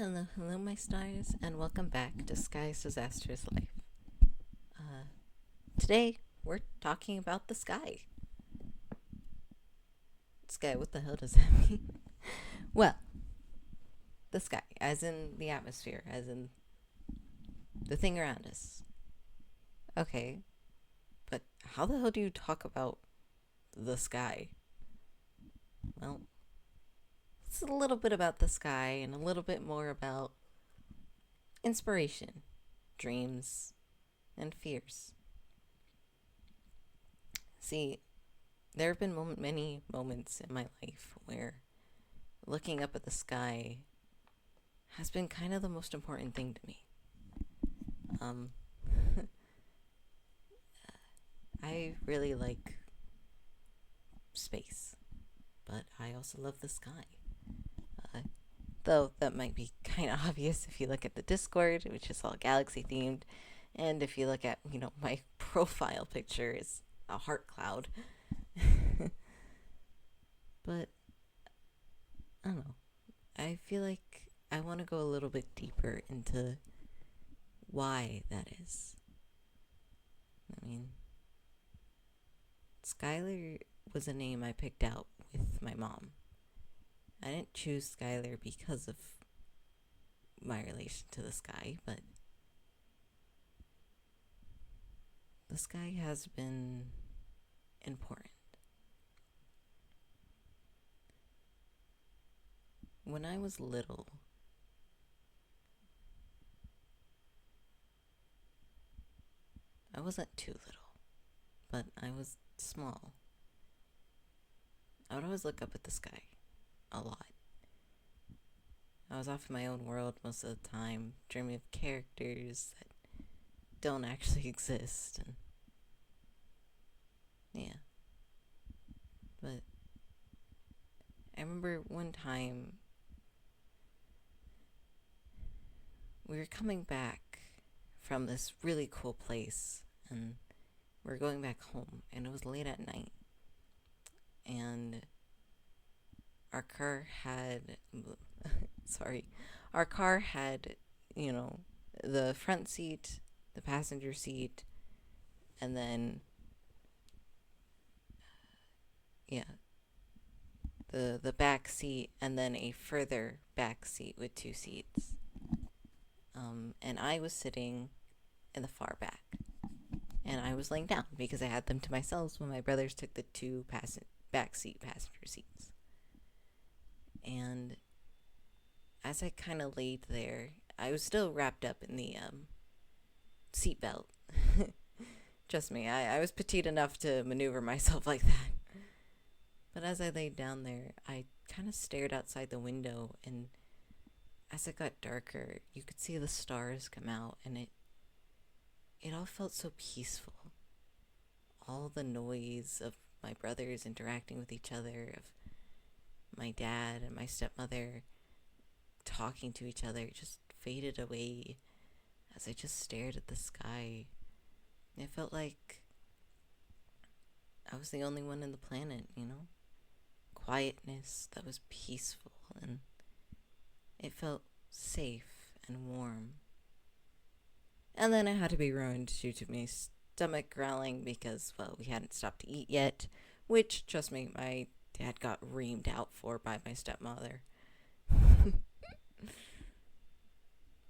Hello, my stars, and welcome back to Sky's Disastrous Life. Today, we're talking about the sky. Sky, what the hell does that mean? Well, the sky, as in the atmosphere, as in the thing around us. Okay, but how the hell do you talk about the sky? Well, it's a little bit about the sky and a little bit more about inspiration, dreams, and fears. See, there have been many moments in my life where looking up at the sky has been kind of the most important thing to me. I really like space, but I also love the sky. Though that might be kind of obvious if you look at the Discord, which is all galaxy themed, and if you look at, my profile picture is a heart cloud. But I don't know. I feel like I want to go a little bit deeper into why that is. I mean, Skylar was a name I picked out with my mom. I didn't choose Skylar because of my relation to the sky, but the sky has been important. When I was little, I wasn't too little, but I was small. I would always look up at the sky a lot. I was off in my own world most of the time, dreaming of characters that don't actually exist, and yeah. But I remember one time we were coming back from this really cool place, and we were going back home, and it was late at night, and our car had the front seat, the passenger seat, and then the back seat, and then a further back seat with two seats. And I was sitting in the far back, and I was laying down because I had them to myself when my brothers took the two back seat passenger seats. And as I kind of laid there, I was still wrapped up in the seatbelt. Trust me, I was petite enough to maneuver myself like that. But as I laid down there, I kind of stared outside the window, and as it got darker, you could see the stars come out, and it all felt so peaceful. All the noise of my brothers interacting with each other, of my dad and my stepmother talking to each other, just faded away as I just stared at the sky. It felt like I was the only one on the planet, Quietness that was peaceful, and it felt safe and warm. And then it had to be ruined due to my stomach growling because, well, we hadn't stopped to eat yet, which, trust me, my dad got reamed out for by my stepmother.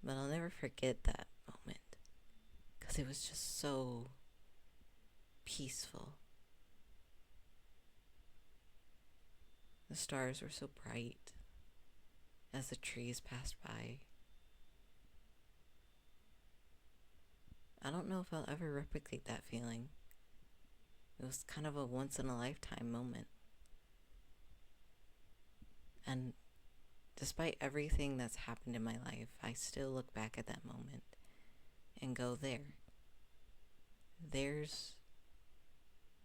But I'll never forget that moment, because it was just so peaceful. The stars were so bright as the trees passed by. I don't know if I'll ever replicate that feeling. It was kind of a once-in-a-lifetime moment. And despite everything that's happened in my life, I still look back at that moment and go, there's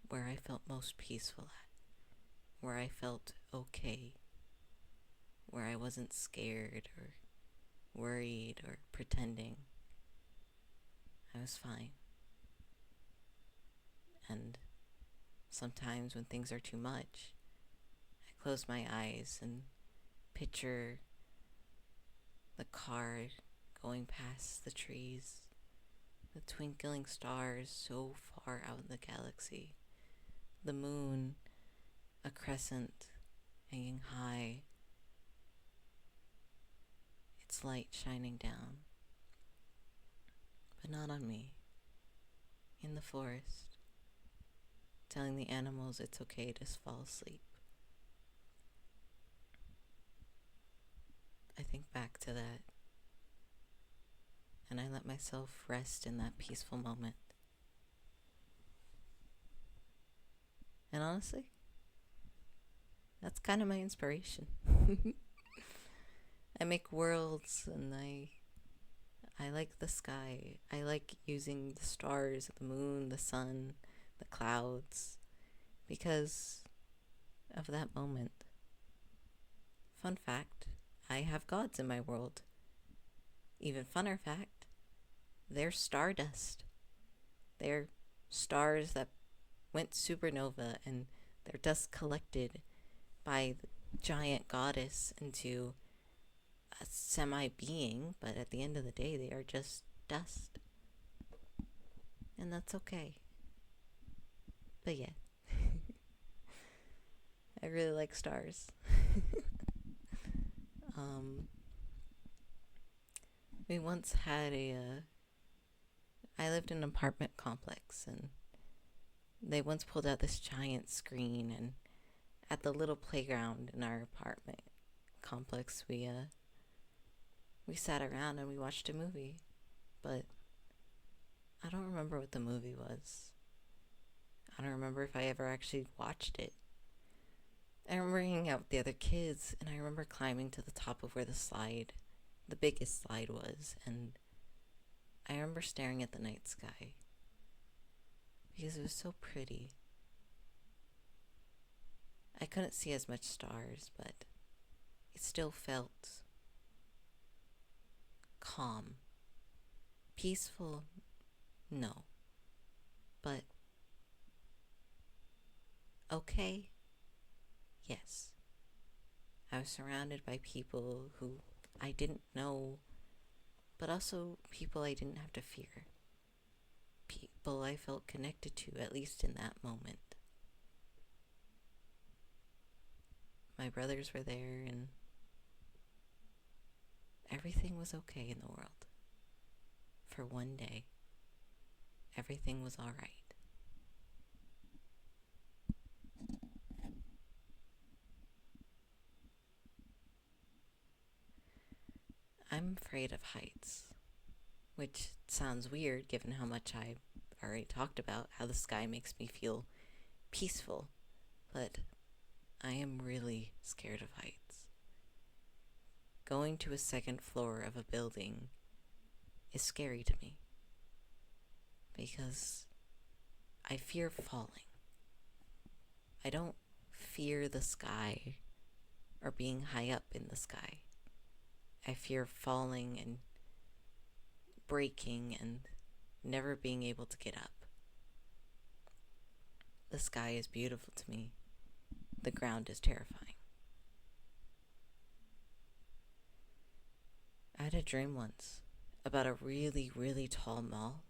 where I felt most peaceful at, where I felt okay, where I wasn't scared or worried or pretending. I was fine. And sometimes when things are too much, I close my eyes and picture the car going past the trees, the twinkling stars so far out in the galaxy, the moon, a crescent hanging high, its light shining down, but not on me, in the forest, telling the animals it's okay to fall asleep. I think back to that, and I let myself rest in that peaceful moment. And honestly, that's kind of my inspiration. I make worlds, and I like the sky. I like using the stars, the moon, the sun, the clouds, because of that moment. Fun fact, I have gods in my world. Even funner fact, they're stardust. They're stars that went supernova, and their dust collected by the giant goddess into a semi-being, but at the end of the day, they are just dust. And that's okay. But yeah. I really like stars. We once had I lived in an apartment complex, and they once pulled out this giant screen, and at the little playground in our apartment complex, we sat around and we watched a movie, but I don't remember what the movie was. I don't remember if I ever actually watched it. I remember hanging out with the other kids, and I remember climbing to the top of where the biggest slide was, and I remember staring at the night sky because it was so pretty. I couldn't see as much stars, but it still felt calm. Peaceful, no. But okay, yes. I was surrounded by people who I didn't know, but also people I didn't have to fear. People I felt connected to, at least in that moment. My brothers were there, and everything was okay in the world. For one day, everything was all right. I'm afraid of heights, which sounds weird given how much I already talked about how the sky makes me feel peaceful, but I am really scared of heights. Going to a second floor of a building is scary to me because I fear falling. I don't fear the sky or being high up in the sky. I fear falling and breaking and never being able to get up. The sky is beautiful to me. The ground is terrifying. I had a dream once about a really, really tall mall.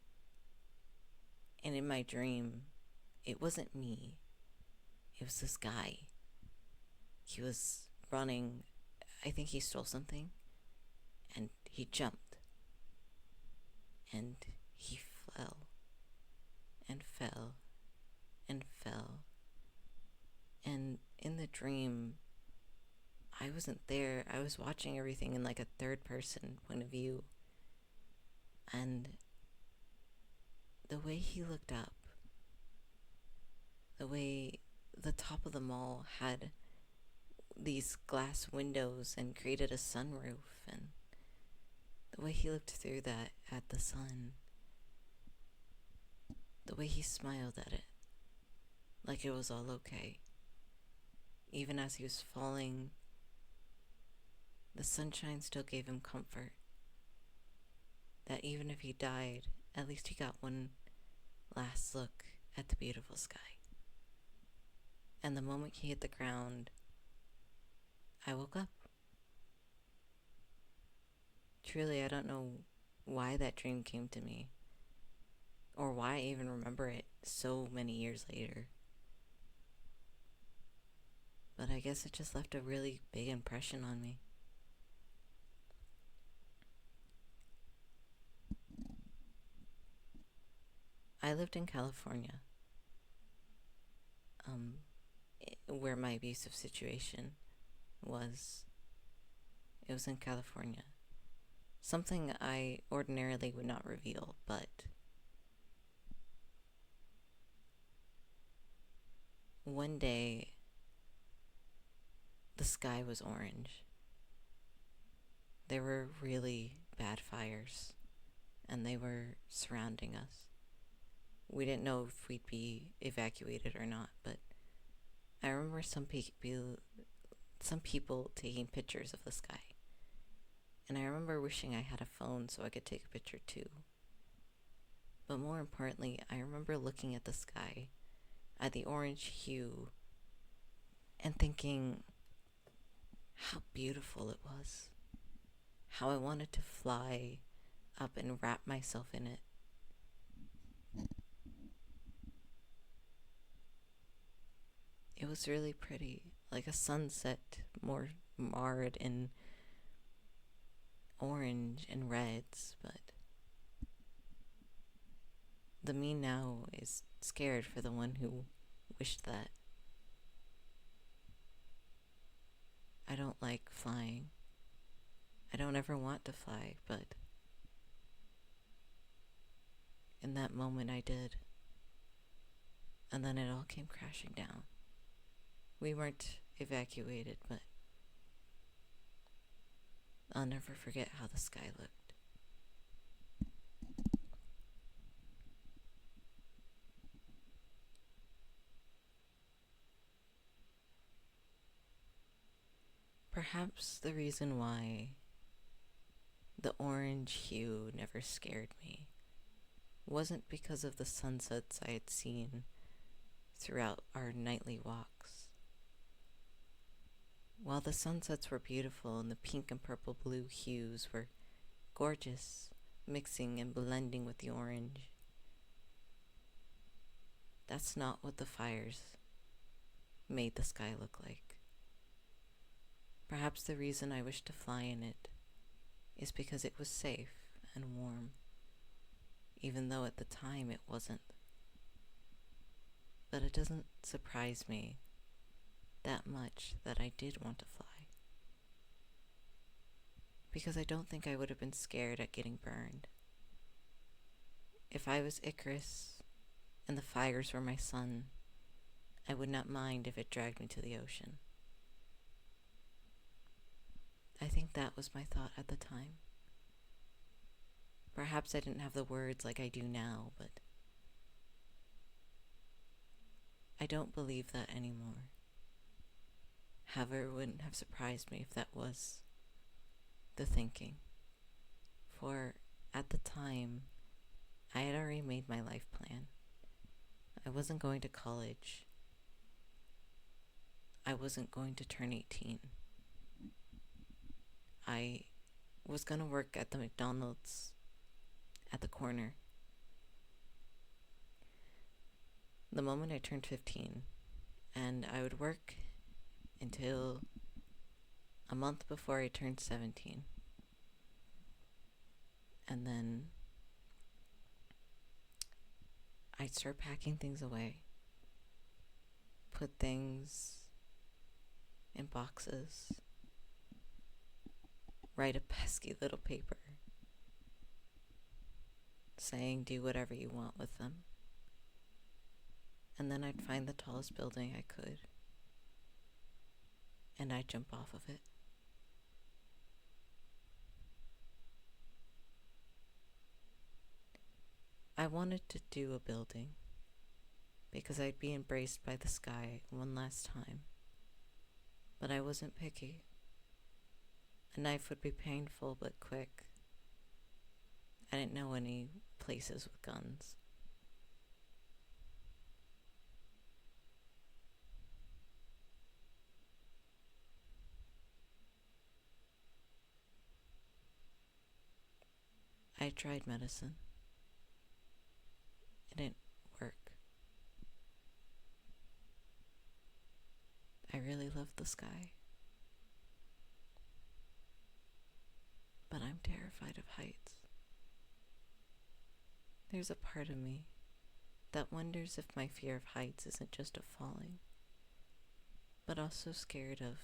And in my dream, it wasn't me. It was this guy. He was running. I think he stole something. And he jumped. And he fell. And fell. And fell. And in the dream, I wasn't there. I was watching everything in like a third person point of view. And the way he looked up, the way the top of the mall had these glass windows and created a sunroof, and the way he looked through that at the sun, the way he smiled at it, like it was all okay. Even as he was falling, the sunshine still gave him comfort. That even if he died, at least he got one last look at the beautiful sky. And the moment he hit the ground, I woke up. truly, I don't know why that dream came to me, or why I even remember it so many years later. But I guess it just left a really big impression on me. I lived in California, where my abusive situation was. It was in California. Something I ordinarily would not reveal, but one day the sky was orange. There were really bad fires, and they were surrounding us. We didn't know if we'd be evacuated or not, but I remember some people taking pictures of the sky. And I remember wishing I had a phone so I could take a picture too. But more importantly, I remember looking at the sky, at the orange hue, and thinking how beautiful it was. How I wanted to fly up and wrap myself in it. It was really pretty, like a sunset, more marred in orange and reds, but the me now is scared for the one who wished that. I don't like flying. I don't ever want to fly, but in that moment I did. And then it all came crashing down. We weren't evacuated, but I'll never forget how the sky looked. Perhaps the reason why the orange hue never scared me wasn't because of the sunsets I had seen throughout our nightly walks. While the sunsets were beautiful and the pink and purple blue hues were gorgeous, mixing and blending with the orange, that's not what the fires made the sky look like. Perhaps the reason I wished to fly in it is because it was safe and warm, even though at the time it wasn't. But it doesn't surprise me that much that I did want to fly, because I don't think I would have been scared at getting burned. If I was Icarus and the fires were my sun, I would not mind if it dragged me to the ocean. I think that was my thought at the time. Perhaps I didn't have the words like I do now, but I don't believe that anymore. However, it wouldn't have surprised me if that was the thinking. For at the time, I had already made my life plan. I wasn't going to college. I wasn't going to turn 18. I was going to work at the McDonald's at the corner. The moment I turned 15, and I would work until a month before I turned 17. And then I'd start packing things away, put things in boxes, write a pesky little paper saying do whatever you want with them. And then I'd find the tallest building I could, and I'd jump off of it. I wanted to do a building because I'd be embraced by the sky one last time, but I wasn't picky. A knife would be painful but quick. I didn't know any places with guns. I tried medicine. It didn't work. I really love the sky. But I'm terrified of heights. There's a part of me that wonders if my fear of heights isn't just of falling, but also scared of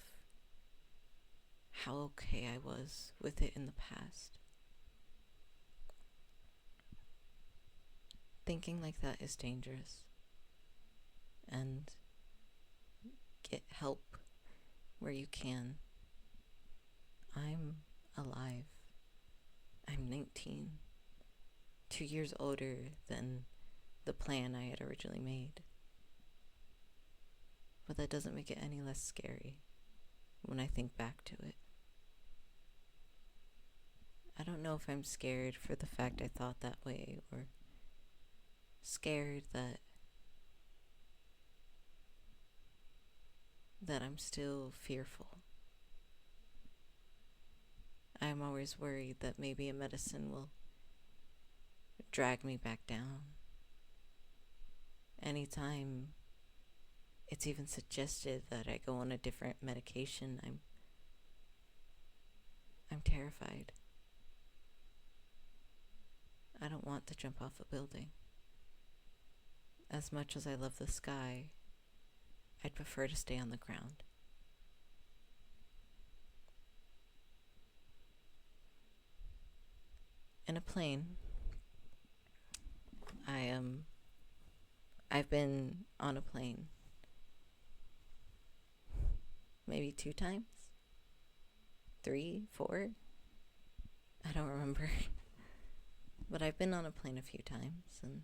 how okay I was with it in the past. Thinking like that is dangerous, and get help where you can. I'm alive. I'm 19, 2 years older than the plan I had originally made. But that doesn't make it any less scary when I think back to it. I don't know if I'm scared for the fact I thought that way, or scared that I'm still fearful. I'm always worried that maybe a medicine will drag me back down. Anytime it's even suggested that I go on a different medication, I'm terrified. I don't want to jump off a building. As much as I love the sky, I'd prefer to stay on the ground. In a plane, I've been on a plane maybe 2 times, 3, 4, I don't remember. But I've been on a plane a few times, and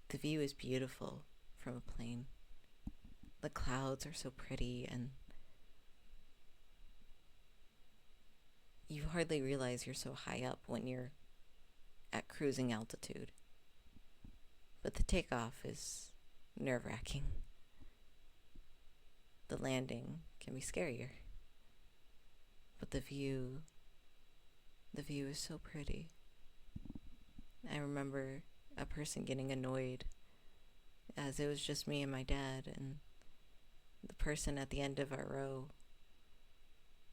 the view is beautiful from a plane. The clouds are so pretty, and you hardly realize you're so high up when you're at cruising altitude. But the takeoff is nerve-wracking. The landing can be scarier. But the view is so pretty. I remember a person getting annoyed as it was just me and my dad, and the person at the end of our row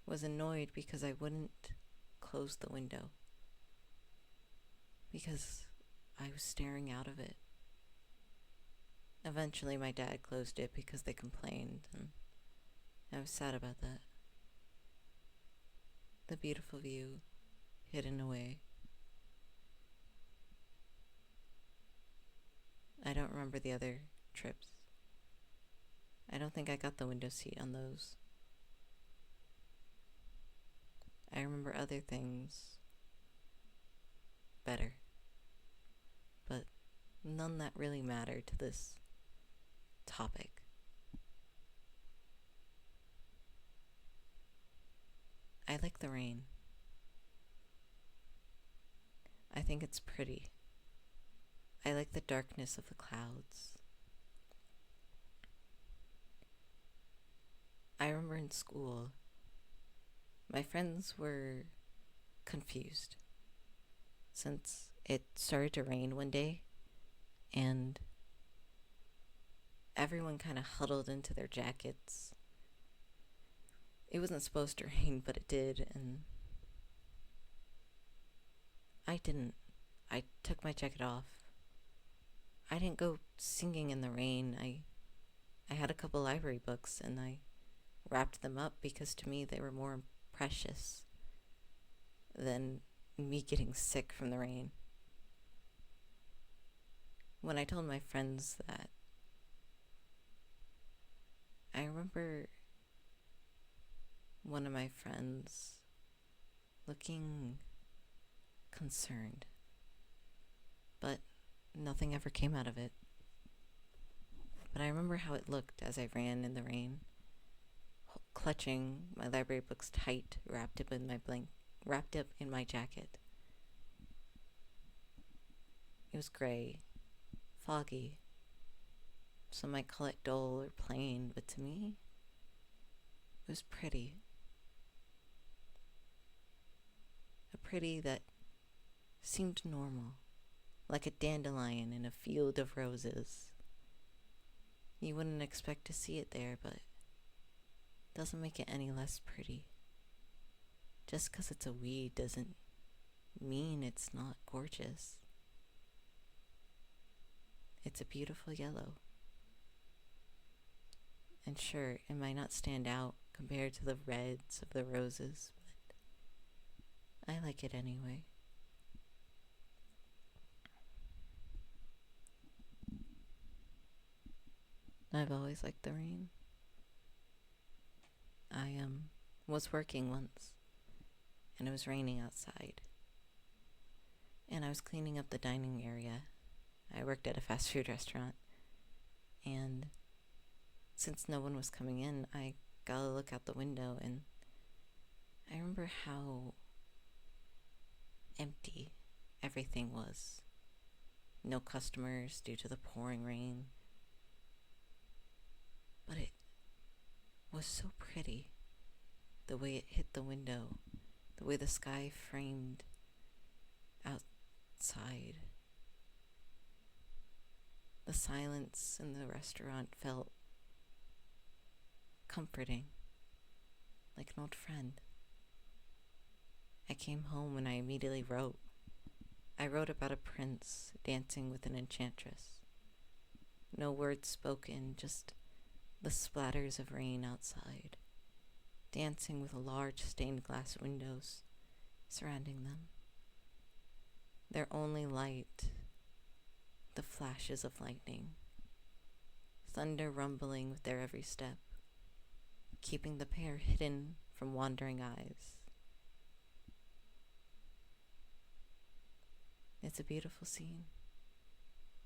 was annoyed because I wouldn't close the window, because I was staring out of it. Eventually my dad closed it because they complained, and I was sad about that. The beautiful view hidden away. I don't remember the other trips. I don't think I got the window seat on those. I remember other things better, but none that really mattered to this topic. I like the rain. I think it's pretty. I like the darkness of the clouds. I remember in school, my friends were confused since it started to rain one day, and everyone kind of huddled into their jackets. It wasn't supposed to rain, but it did, and I didn't. I took my jacket off. I didn't go singing in the rain. I had a couple library books, and I wrapped them up because to me they were more precious than me getting sick from the rain. When I told my friends that, I remember one of my friends looking concerned, but nothing ever came out of it. But I remember how it looked as I ran in the rain, clutching my library books tight, wrapped up in my jacket. It was gray, foggy. Some might call it dull or plain, but to me, it was pretty. A pretty that seemed normal, like a dandelion in a field of roses. You wouldn't expect to see it there, but it doesn't make it any less pretty. Just because it's a weed doesn't mean it's not gorgeous. It's a beautiful yellow. And sure, it might not stand out compared to the reds of the roses, but I like it anyway. I've always liked the rain. I was working once, and it was raining outside. And I was cleaning up the dining area. I worked at a fast food restaurant, and since no one was coming in, I got to look out the window, and I remember how empty everything was. No customers due to the pouring rain. But it was so pretty, the way it hit the window, the way the sky framed outside. The silence in the restaurant felt comforting, like an old friend. I came home and I immediately wrote. I wrote about a prince dancing with an enchantress. No words spoken, just the splatters of rain outside, dancing with large stained glass windows surrounding them. Their only light, the flashes of lightning, thunder rumbling with their every step, keeping the pair hidden from wandering eyes. It's a beautiful scene.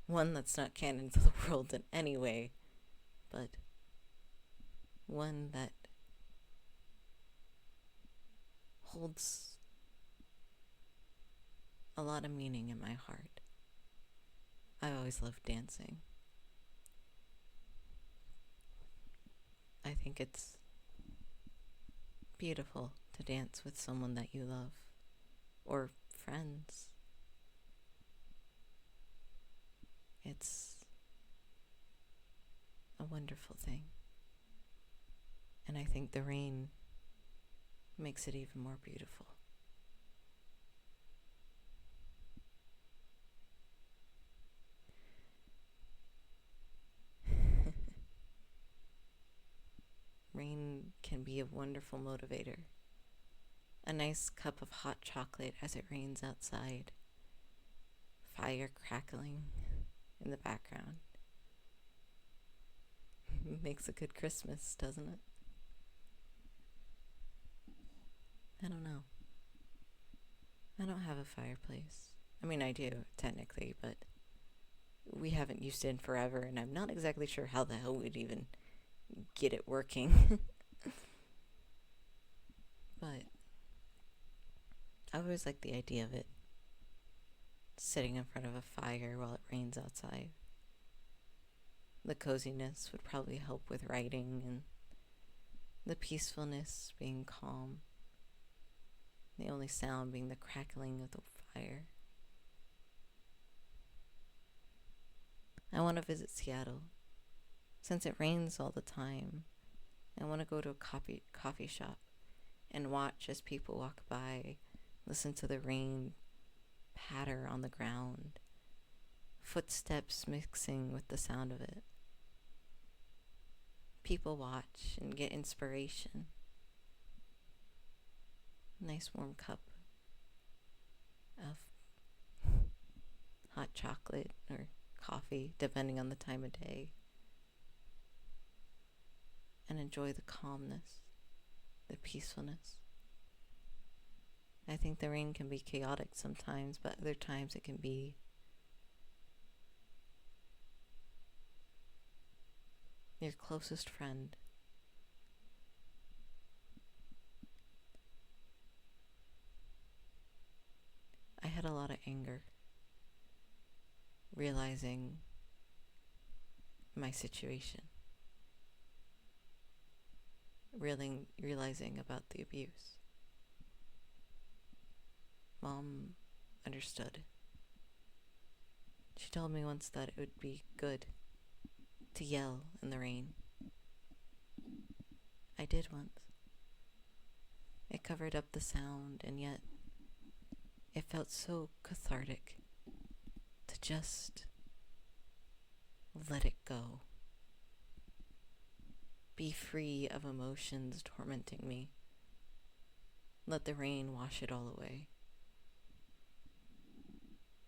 One that's not canon to the world in any way, but one that holds a lot of meaning in my heart. I always loved dancing. I think it's beautiful to dance with someone that you love, or friends. It's a wonderful thing. And I think the rain makes it even more beautiful. Rain can be a wonderful motivator. A nice cup of hot chocolate as it rains outside. Fire crackling in the background. Makes a good Christmas, doesn't it? I don't know. I don't have a fireplace. I mean, I do, technically, but we haven't used it in forever, and I'm not exactly sure how the hell we'd even get it working. But I always like the idea of it. Sitting in front of a fire while it rains outside. The coziness would probably help with writing, and the peacefulness being calm. The only sound being the crackling of the fire. I want to visit Seattle. Since it rains all the time, I want to go to a coffee shop and watch as people walk by, listen to the rain patter on the ground, footsteps mixing with the sound of it. People watch and get inspiration. Nice warm cup of hot chocolate or coffee, depending on the time of day. And enjoy the calmness, the peacefulness. I think the rain can be chaotic sometimes, but other times it can be your closest friend. I had a lot of anger, realizing my situation, realizing about the abuse. Mom understood. She told me once that it would be good to yell in the rain. I did once. It covered up the sound, and yet it felt so cathartic to just let it go. Be free of emotions tormenting me. Let the rain wash it all away.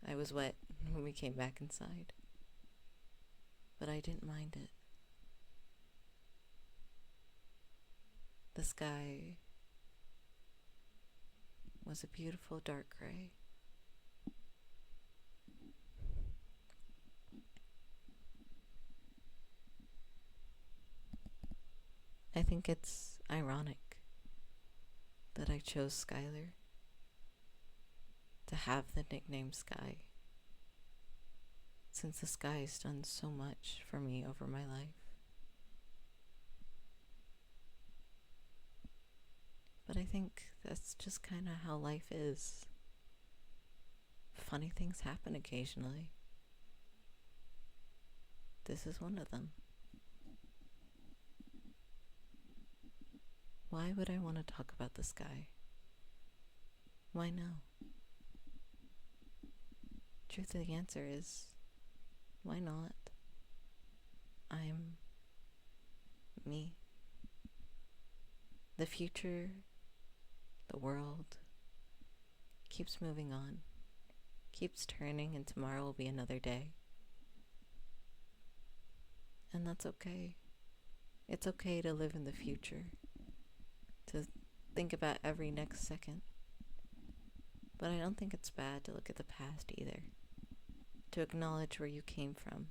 I was wet when we came back inside, but I didn't mind it. The sky was a beautiful dark gray. I think it's ironic that I chose Skylar to have the nickname Sky, since the sky has done so much for me over my life. But I think that's just kind of how life is. Funny things happen occasionally. This is one of them. Why would I want to talk about the sky? Why now? Truth of the answer is, why not? I'm me. The future, the world, keeps moving on, keeps turning, and tomorrow will be another day. And that's okay. It's okay to live in the future, to think about every next second. But I don't think it's bad to look at the past either, to acknowledge where you came from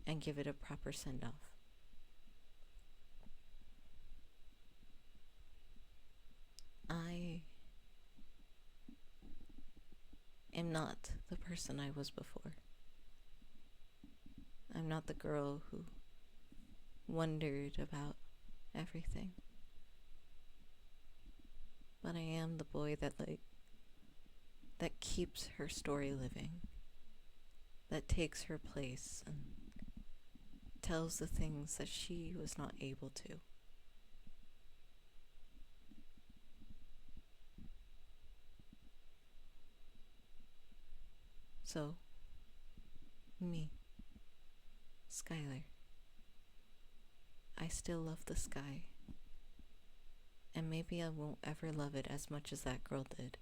and give it a proper send-off. I am not the person I was before. I'm not the girl who wondered about everything. But I am the boy that keeps her story living, that takes her place and tells the things that she was not able to. So, me, Skylar, I still love the sky, and maybe I won't ever love it as much as that girl did,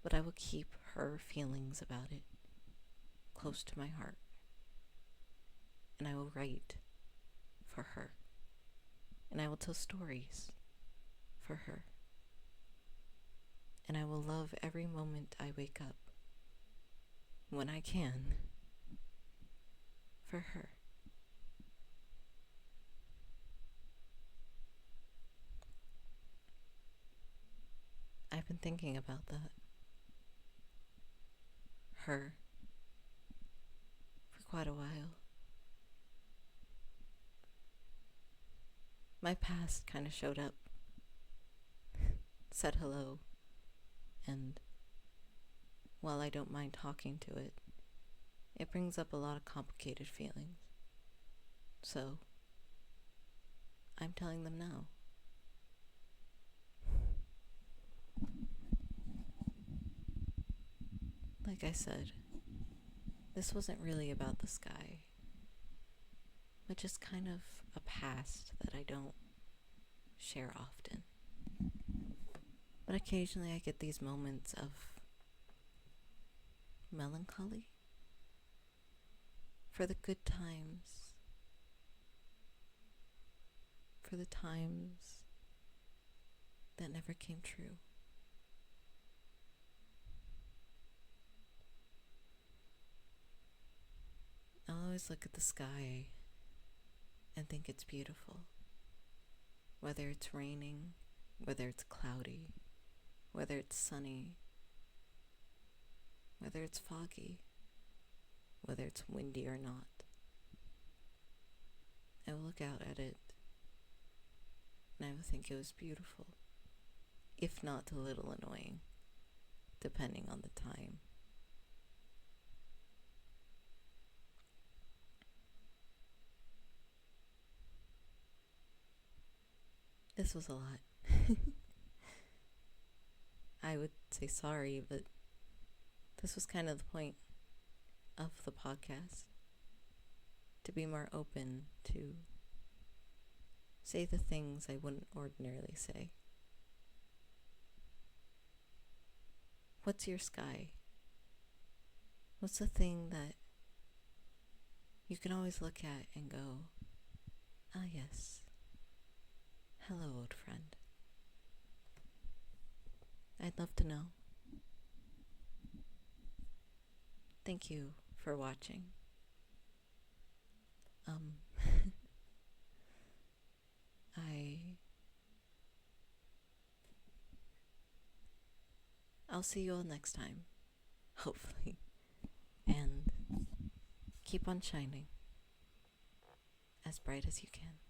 but I will keep her feelings about it close to my heart, and I will write for her, and I will tell stories for her, and I will love every moment I wake up, when I can, for her. I've been thinking about that. Her. For quite a while. My past kind of showed up, said hello, and while I don't mind talking to it, it brings up a lot of complicated feelings. So, I'm telling them now. Like I said, this wasn't really about the sky, but just kind of a past that I don't share often. But occasionally I get these moments of melancholy for the good times, for the times that never came true. I'll always look at the sky and think it's beautiful. Whether it's raining, whether it's cloudy, whether it's sunny, whether it's foggy, whether it's windy or not. I will look out at it and I will think it was beautiful. if not a little annoying, depending on the time. This was a lot. I would say sorry, but this was kind of the point of the podcast. To be more open, to say the things I wouldn't ordinarily say. What's your sky? What's the thing that you can always look at and go, ah yes, hello old friend. I'd love to know. Thank you for watching. I'll see you all next time, hopefully, and keep on shining as bright as you can.